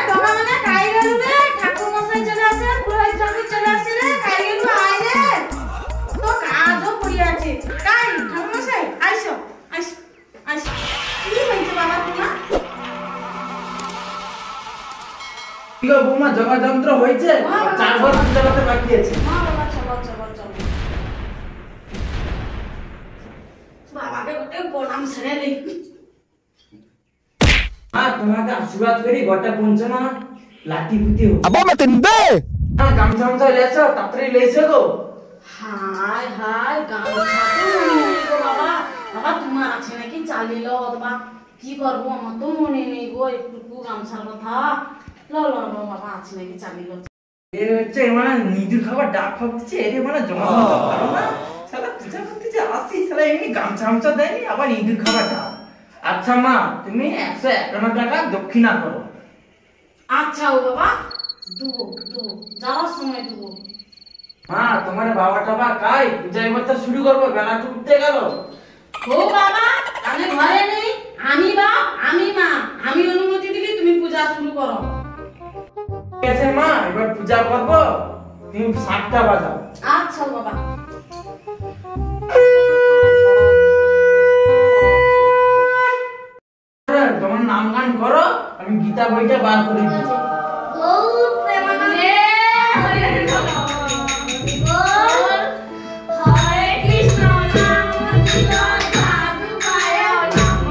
তোমরা মানে কাই গেল রে ঠাকুর মশাই চলে আসে পুরোহিত ঠাকুর চলে আসে রে কাই গেল আয় রে তো কাজও পড়ে আছে কাই ঠাকুর মশাই আইসো আইসো আইসো কি হইছে বাবা তোমার কি গো বৌমা জগা যন্ত্র হইছে 4 বার পূজা করতে বাকি আছে হ্যাঁ বাবা চলো চলো চলো বাবাকে গোটে প্রণাম সেরে দেই তোমাকে আশীর্বাদ করি গোটা পঞ্চমা লাঠি ফুটি হোক আবা মে তিনবে গামছা গামছা লেছো তাড়াতাড়ি লেছো গো হায় হায় গামছা তো মনে নেই গো বাবা বাবা তোমার আছে নাকি চালিল বাবা কি করবো আমার তো মনে নেই গো একটু গামছার কথা লো লো লো বাবা আছে নাকি চালিল এর হচ্ছে মানে নিজের খাবার ডাক খাচ্ছে এর মানে জমা করতে পারো না শালা পূজা করতে যে আসি শালা এমনি গামছা গামছা দেয়নি আবার নিজের খাবার ডাক আচ্ছা মা তুমি 151 টাকা দক্ষিণা করো আচ্ছা ও বাবা দুবো যাওয়ার সময় দুবো মা তোমার বাবা টাবা কাই পূজা এবার তো শুরু করবো বেলা তো উঠতে গেল ও বাবা আমি ঘরে নেই আমি বাপ আমি মা আমি অনুমতি দিলে তুমি পূজা শুরু করো ঠিক আছে মা এবার পূজা করবো তুমি 7টা বাজাও আচ্ছা বাবা তোমার নাম গান করো আমি গীতা বইটা বার করে দিই গৌর প্রেমানন্দে হরে কৃষ্ণ নাম সাধু পায় নম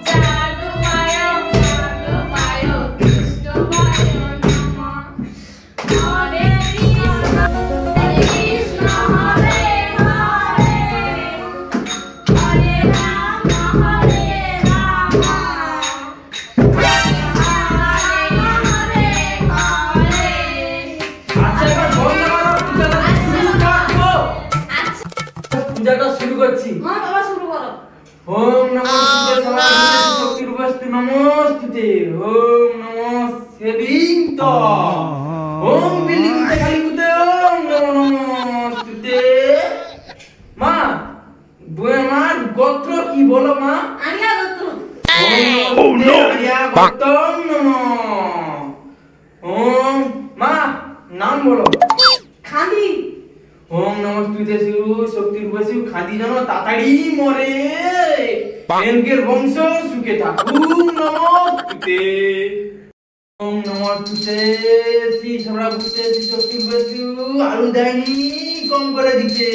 সাধু পায় কৃষ্ণ পায় নম হরে কৃষ্ণ হরে হরে হরে রাম পূজাটা শুরু করছি হ্যাঁ বাবা শুরু করো ওম নমো শক্তি রূপস্তু নমস্তুতে ওম নমো সেবিন্ত ওম বিলিঙ্গ কালীকুতে ওম নমো নমস্তুতে মা আমার গোত্র কি বলো মা আনিয়া দত্ত ওম নো আরিয়া গোত্রম নমো ওম মা নাম বলো খাদি ওম নমস্তুতে শিব শক্তি রূপে খাদি যেন তাড়াতাড়ি মরে এনকের বংশ সুখে থাকুক নমস্তুতে ওম নমস্তুতে শ্রী সবরা ভূতে শ্রী শক্তি রূপে আলু দেয়নি কম করে দিচ্ছে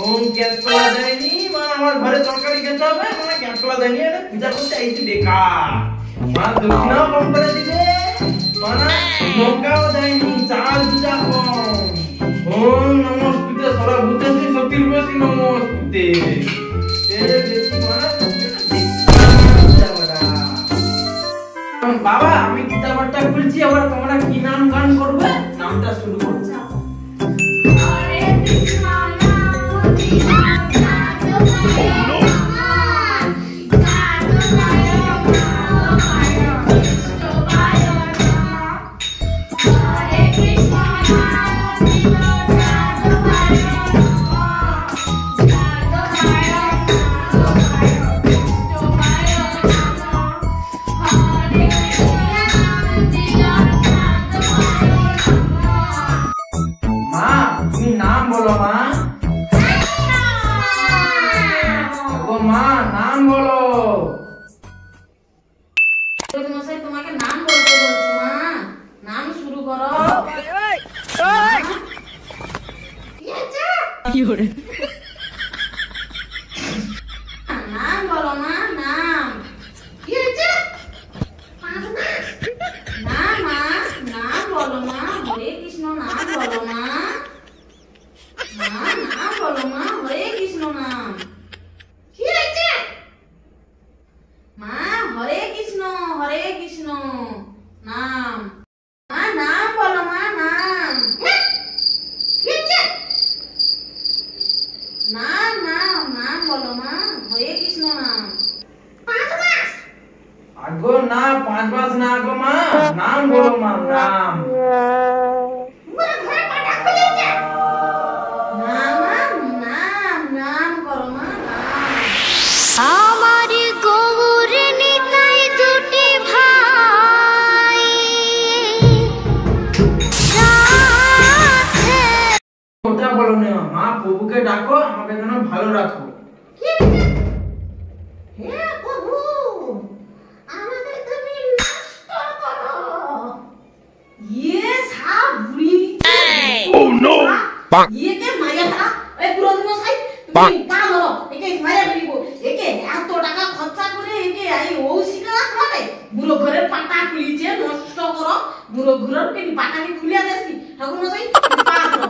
ওম ক্যাপসুলা দেয়নি মানে আমার ঘরে তরকারি খেতে হবে মানে ক্যাপসুলা দেয়নি এটা পূজা করতে আইছি বেকার মা দক্ষিণাও কম করে দিবে মানে লঙ্কাও দেয়নি চাল পূজা কম ওম নমস্তুতে সর্বভূতে শ্রী শক্তি রূপে নমস্তুতে বাবা আমি গীতা পাঠটা খুলছি আবার তোমরা কি নাম গান করবে নামটা শুরু করছি হরে কৃষ্ণ নাম সাধু পায় সাধু পায় কৃষ্ণ পায় হরে কৃষ্ণ নাম সাধু পায় মা তুমি নাম বলো মা ও মা নাম বলো মশাই তোমাকে নাম বলতে বলছো মা নাম শুরু করো নাম বলো মা নাম না মা নাম বলো মা হরে কৃষ্ণ নাম বলো মা নাম বলো মা হরে কৃষ্ণ নাম কি হয়েছে মা হরে কৃষ্ণ নাম মা নাম বলো মা নাম নাম বলো মা হরে কৃষ্ণ নাম আগো না 5 মাস না আগো মা নাম বলো মা নাম নাম করো মা আমার গৌর নিতাই দুটি ভাই পায়খানা ভালো রাখো। হে প্রভু, আমাকে তুমি নষ্ট করো। সাপ বুড়ি। Oh no! কে মাইয়া ফেলা। এই পুরোহিত মশাই, তুমি পা ধরো, একে মাইয়া ফেলিব। একে এত টাকা খরচা করে একে এই ঔষিকা খাবে। বুড়ো ঘরের পাটা খুলিছে, নষ্ট করো। বুড়ো ঘরের পাটাকে খুলিয়া দেছি। ঠাকুর মশাই, পা ধরো।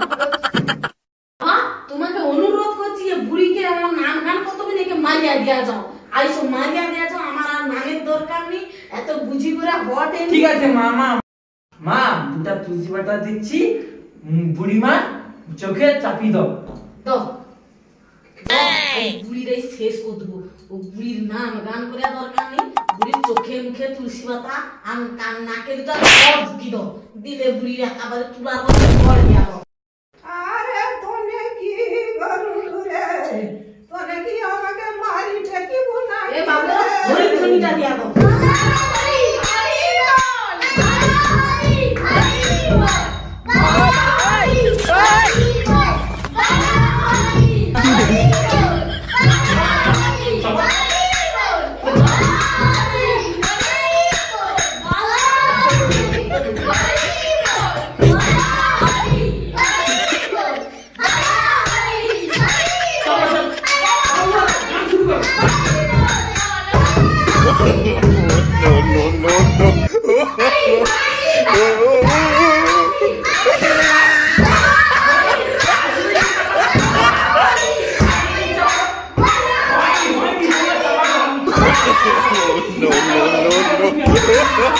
তোমাকে অনুরোধ করছি, বুড়িকে আমার নাম গান কত দিন একে মারিয়া দিয়া যাও। আইসো মারিয়া দিয়া যাও, আমার আর নামের দরকার নেই। এত বুঝি করে হটে। ঠিক আছে মা, মা দুটা তুলসী পাতা দিচ্ছি, বুড়িমা চোখে চাপি দাও। দাও। বুড়ির এই শেষ করে দেবো। ও বুড়ির নাম গান করে দরকার নেই। বুড়ির চোখে মুখে তুলসী পাতা আর কান নাকে দুটা ঢুকি দাও। দিলে বুড়ির একেবারে তুলার মতো ঘর দিয়া দাও। আরে তোনে কি করলু রে? তোনে কি আমাকে মারি ফেকিব না? এ বাবা, ঘড়ি ঘড়িটা দিয়া দাও।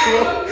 No.